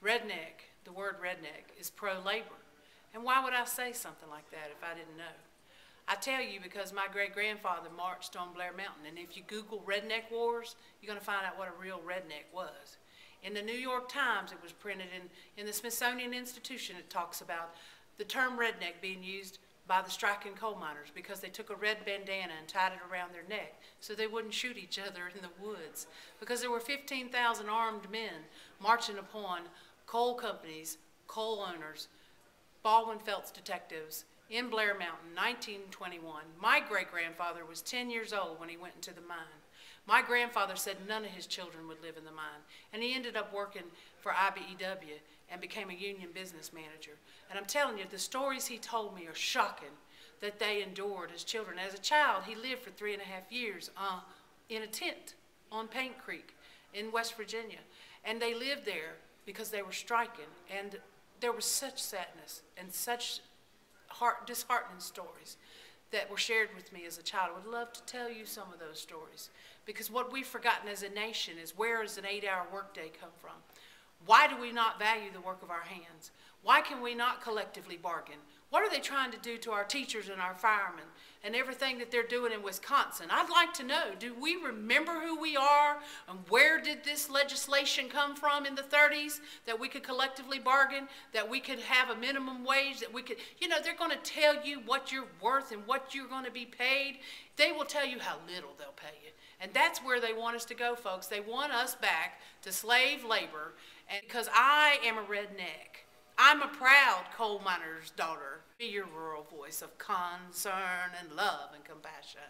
Redneck, the word redneck, is pro-labor. And why would I say something like that if I didn't know? I tell you because my great-grandfather marched on Blair Mountain, and if you Google redneck wars, you're going to find out what a real redneck was. In the New York Times, it was printed in the Smithsonian Institution, it talks about the term redneck being used by the striking coal miners because they took a red bandana and tied it around their neck so they wouldn't shoot each other in the woods. Because there were 15,000 armed men marching upon coal companies, coal owners, Baldwin Felts detectives in Blair Mountain, 1921. My great-grandfather was 10 years old when he went into the mine. My grandfather said none of his children would live in the mine, and he ended up working for IBEW and became a union business manager. And I'm telling you, the stories he told me are shocking that they endured as children. As a child, he lived for 3.5 years in a tent on Paint Creek in West Virginia. And they lived there because they were striking. And there was such sadness and such disheartening stories that were shared with me as a child. I would love to tell you some of those stories, because what we've forgotten as a nation is, where does an 8-hour workday come from? Why do we not value the work of our hands? Why can we not collectively bargain? What are they trying to do to our teachers and our firemen and everything that they're doing in Wisconsin? I'd like to know, do we remember who we are and where did this legislation come from in the 30s that we could collectively bargain, that we could have a minimum wage, that we could, you know, they're going to tell you what you're worth and what you're going to be paid. They will tell you how little they'll pay you. And that's where they want us to go, folks. They want us back to slave labor. And because I am a redneck, I'm a proud coal miner's daughter. Be your rural voice of concern and love and compassion.